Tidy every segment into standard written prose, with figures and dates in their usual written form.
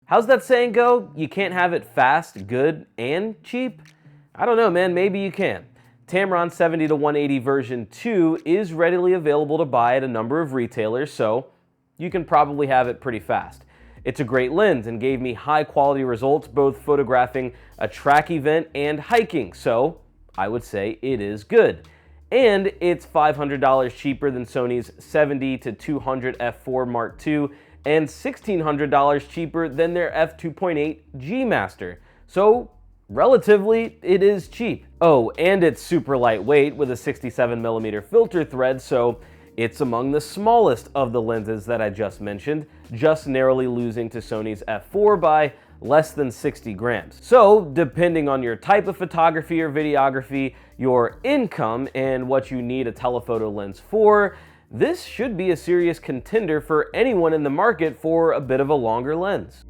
How's that saying go? You can't have it fast, good, and cheap? I don't know, man, maybe you can. Tamron 70-180 version 2 is readily available to buy at a number of retailers, so you can probably have it pretty fast. It's a great lens and gave me high quality results both photographing a track event and hiking, so I would say it is good. And it's $500 cheaper than Sony's 70-200 f4 Mark II and $1,600 cheaper than their f2.8 G Master. So relatively, it is cheap. Oh, and it's super lightweight with a 67mm filter thread, so it's among the smallest of the lenses that I just mentioned, just narrowly losing to Sony's f4 by less than 60 grams. So, depending on your type of photography or videography, your income, and what you need a telephoto lens for, this should be a serious contender for anyone in the market for a bit of a longer lens.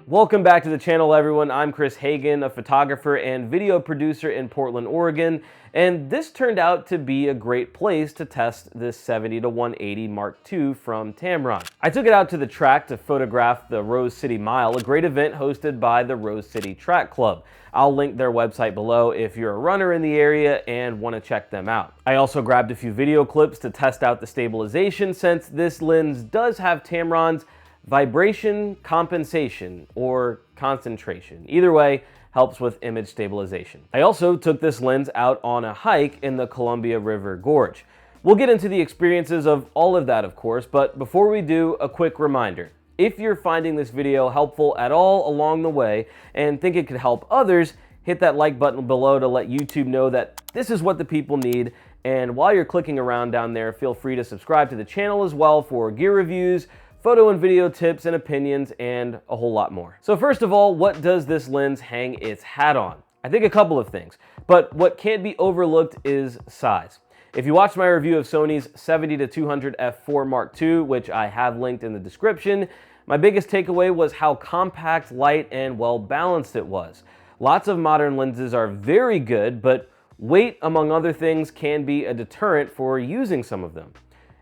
Welcome back to the channel, everyone. I'm Chris Hagan, a photographer and video producer in Portland, Oregon, and this turned out to be a great place to test this 70-180 Mark II from Tamron. I took it out to the track to photograph the Rose City Mile, a great event hosted by the Rose City Track Club. I'll link their website below if you're a runner in the area and want to check them out. I also grabbed a few video clips to test out the stabilization, since this lens does have Tamron's vibration compensation or concentration. Either way, helps with image stabilization. I also took this lens out on a hike in the Columbia River Gorge. We'll get into the experiences of all of that, of course, but before we do, a quick reminder. If you're finding this video helpful at all along the way and think it could help others, hit that like button below to let YouTube know that this is what the people need. And while you're clicking around down there, feel free to subscribe to the channel as well for gear reviews, photo and video tips and opinions, and a whole lot more. So first of all, what does this lens hang its hat on? I think a couple of things, but what can't be overlooked is size. If you watched my review of Sony's 70-200 f4 Mark II, which I have linked in the description, my biggest takeaway was how compact, light, and well balanced it was. Lots of modern lenses are very good, but weight, among other things, can be a deterrent for using some of them.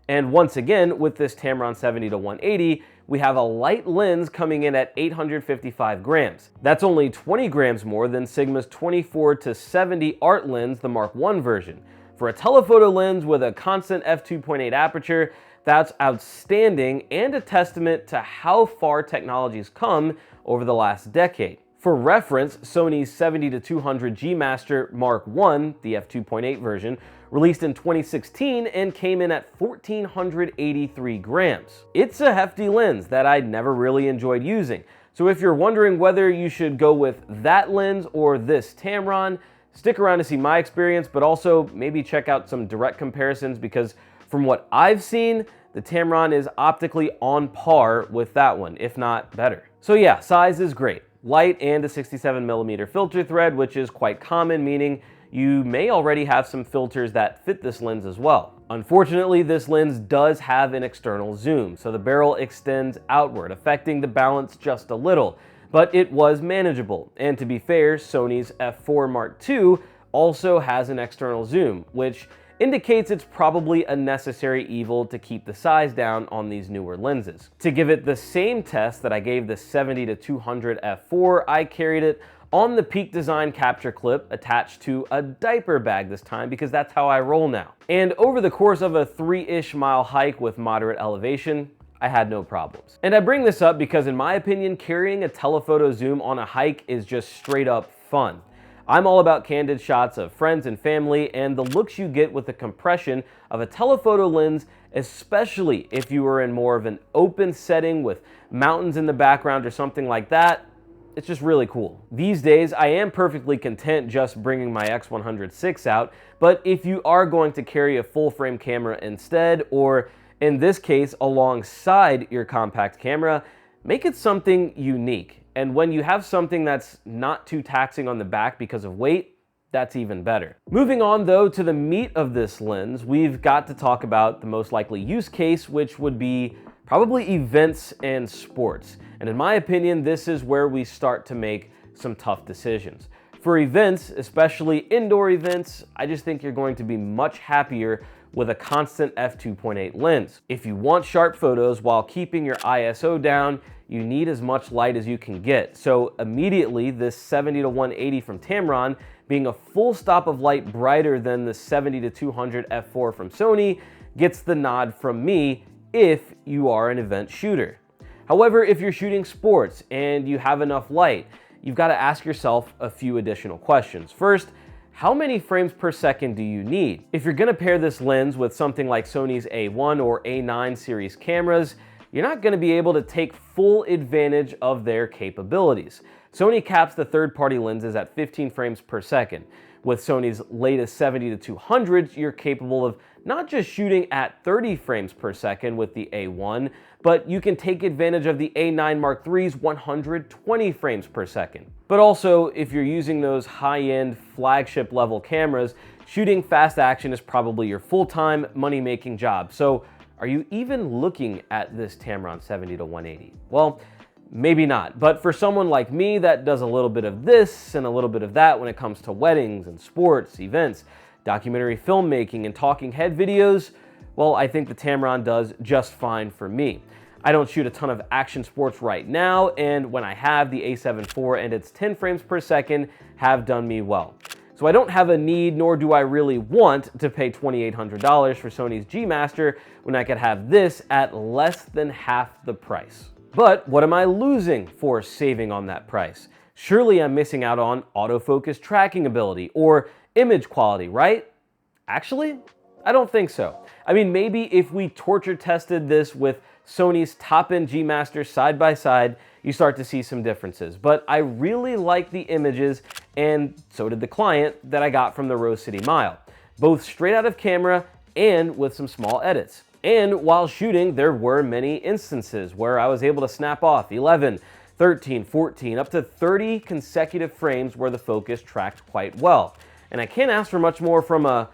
And once again, with this Tamron 70-180, we have a light lens coming in at 855 grams. That's only 20 grams more than Sigma's 24-70 art lens, the Mark I version. For a telephoto lens with a constant f2.8 aperture, that's outstanding and a testament to how far technology's come over the last decade. For reference, Sony's 70-200 G Master Mark I, the f2.8 version, released in 2016 and came in at 1,483 grams. It's a hefty lens that I never really enjoyed using. So if you're wondering whether you should go with that lens or this Tamron, stick around to see my experience, but also maybe check out some direct comparisons, because from what I've seen, the Tamron is optically on par with that one, if not better. So yeah, size is great. Light and a 67mm filter thread, which is quite common, meaning you may already have some filters that fit this lens as well. Unfortunately, this lens does have an external zoom, so the barrel extends outward, affecting the balance just a little, but it was manageable. And to be fair, Sony's f4 Mark II also has an external zoom, which indicates it's probably a necessary evil to keep the size down on these newer lenses. To give it the same test that I gave the 70-200 f4, I carried it on the Peak Design capture clip attached to a diaper bag this time, because that's how I roll now. And over the course of a 3-ish mile hike with moderate elevation, I had no problems. And I bring this up because in my opinion, carrying a telephoto zoom on a hike is just straight up fun. I'm all about candid shots of friends and family, and the looks you get with the compression of a telephoto lens, especially if you are in more of an open setting with mountains in the background or something like that, it's just really cool. These days, I am perfectly content just bringing my X100 out, but if you are going to carry a full frame camera instead, or in this case, alongside your compact camera, make it something unique. And when you have something that's not too taxing on the back because of weight, that's even better. Moving on though to the meat of this lens, we've got to talk about the most likely use case, which would be probably events and sports. And in my opinion, this is where we start to make some tough decisions. For events, especially indoor events, I just think you're going to be much happier with a constant f2.8 lens. If you want sharp photos while keeping your ISO down, you need as much light as you can get. So immediately, this 70-180 from Tamron, being a full stop of light brighter than the 70-200 f4 from Sony, gets the nod from me if you are an event shooter. However, if you're shooting sports and you have enough light, you've got to ask yourself a few additional questions. First, how many frames per second do you need? If you're gonna pair this lens with something like Sony's A1 or A9 series cameras, you're not gonna be able to take full advantage of their capabilities. Sony caps the third-party lenses at 15 frames per second. With Sony's latest 70-200s, you're capable of not just shooting at 30 frames per second with the A1, but you can take advantage of the A9 Mark III's 120 frames per second. But also, if you're using those high-end flagship level cameras, shooting fast action is probably your full-time money-making job. So are you even looking at this Tamron 70-180? Well, maybe not, but for someone like me that does a little bit of this and a little bit of that when it comes to weddings and sports, events, documentary filmmaking, and talking head videos, well, I think the Tamron does just fine for me. I don't shoot a ton of action sports right now, and when I have, the A7 IV and its 10 frames per second have done me well. So I don't have a need, nor do I really want to pay $2,800 for Sony's G Master when I could have this at less than half the price. But what am I losing for saving on that price? Surely I'm missing out on autofocus tracking ability or image quality, right? Actually, I don't think so. I mean, maybe if we torture tested this with Sony's top-end G Master side by side, you start to see some differences. But I really like the images, and so did the client, that I got from the Rose City Mile, both straight out of camera and with some small edits. And while shooting, there were many instances where I was able to snap off 11, 13, 14, up to 30 consecutive frames where the focus tracked quite well. And I can't ask for much more from a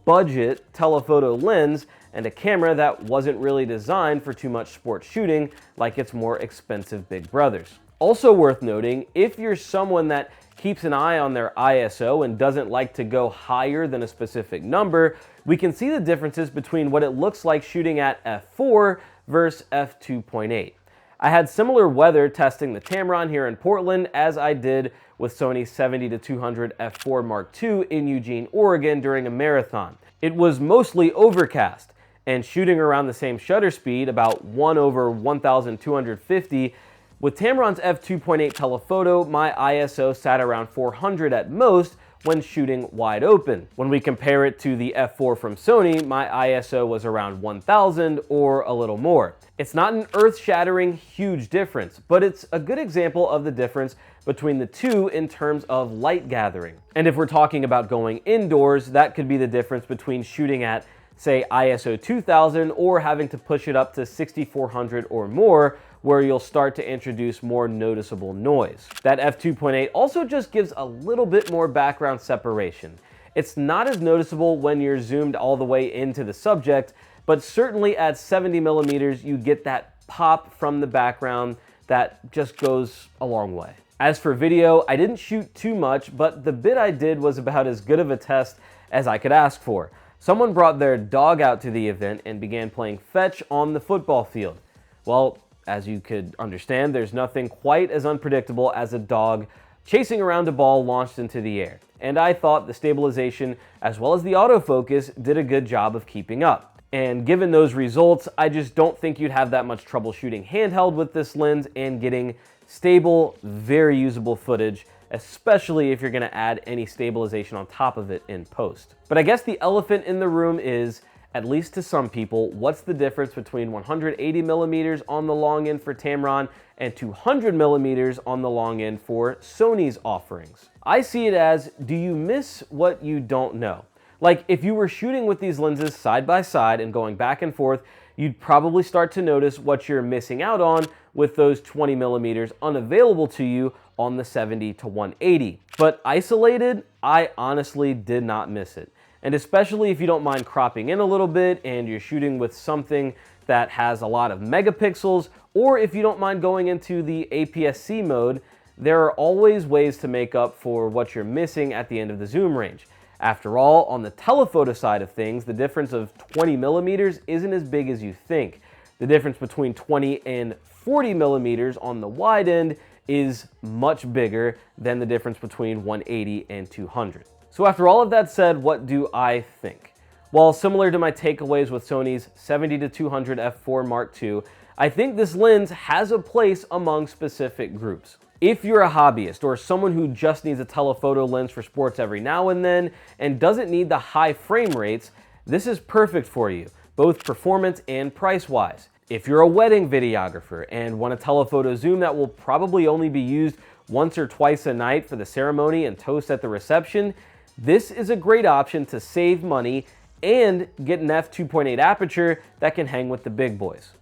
budget telephoto lens and a camera that wasn't really designed for too much sports shooting like its more expensive big brothers. Also worth noting, if you're someone that keeps an eye on their ISO and doesn't like to go higher than a specific number, we can see the differences between what it looks like shooting at f4 versus f2.8. I had similar weather testing the Tamron here in Portland as I did with Sony's 70-200 f4 Mark II in Eugene, Oregon during a marathon. It was mostly overcast, and shooting around the same shutter speed, about 1/1250, with Tamron's f2.8 telephoto, my ISO sat around 400 at most when shooting wide open. When we compare it to the f4 from Sony, my ISO was around 1000 or a little more. It's not an earth-shattering huge difference, but it's a good example of the difference between the two in terms of light gathering. And if we're talking about going indoors, that could be the difference between shooting at, say, ISO 2000 or having to push it up to 6400 or more, where you'll start to introduce more noticeable noise. That f2.8 also just gives a little bit more background separation. It's not as noticeable when you're zoomed all the way into the subject, but certainly at 70 millimeters, you get that pop from the background that just goes a long way. As for video, I didn't shoot too much, but the bit I did was about as good of a test as I could ask for. Someone brought their dog out to the event and began playing fetch on the football field. Well, as you could understand, there's nothing quite as unpredictable as a dog chasing around a ball launched into the air. And I thought the stabilization as well as the autofocus did a good job of keeping up. And given those results, I just don't think you'd have that much trouble shooting handheld with this lens and getting stable, very usable footage, especially if you're gonna add any stabilization on top of it in post. But I guess the elephant in the room is, at least to some people, what's the difference between 180 millimeters on the long end for Tamron and 200 millimeters on the long end for Sony's offerings? I see it as, do you miss what you don't know? Like, if you were shooting with these lenses side by side and going back and forth, you'd probably start to notice what you're missing out on with those 20 millimeters unavailable to you on the 70-180. But isolated, I honestly did not miss it. And especially if you don't mind cropping in a little bit and you're shooting with something that has a lot of megapixels, or if you don't mind going into the APS-C mode, there are always ways to make up for what you're missing at the end of the zoom range. After all, on the telephoto side of things, the difference of 20 millimeters isn't as big as you think. The difference between 20 and 40 millimeters on the wide end is much bigger than the difference between 180 and 200. So after all of that said, what do I think? Well, similar to my takeaways with Sony's 70-200 f4 Mark II, I think this lens has a place among specific groups. If you're a hobbyist or someone who just needs a telephoto lens for sports every now and then and doesn't need the high frame rates, this is perfect for you, both performance and price-wise. If you're a wedding videographer and want a telephoto zoom that will probably only be used once or twice a night for the ceremony and toast at the reception, this is a great option to save money and get an f2.8 aperture that can hang with the big boys.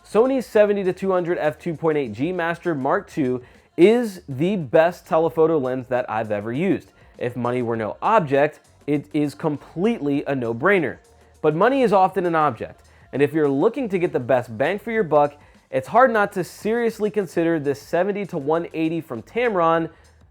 Sony's 70-200 f2.8 G Master Mark II is the best telephoto lens that I've ever used. If money were no object, it is completely a no-brainer. But money is often an object, and if you're looking to get the best bang for your buck, it's hard not to seriously consider this 70-180 from Tamron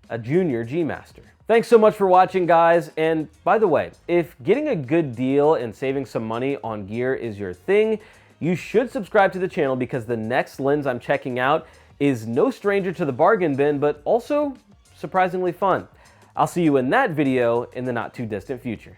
a junior G Master. Thanks so much for watching, guys, and by the way, if getting a good deal and saving some money on gear is your thing, you should subscribe to the channel because the next lens I'm checking out is no stranger to the bargain bin, but also surprisingly fun. I'll see you in that video in the not too distant future.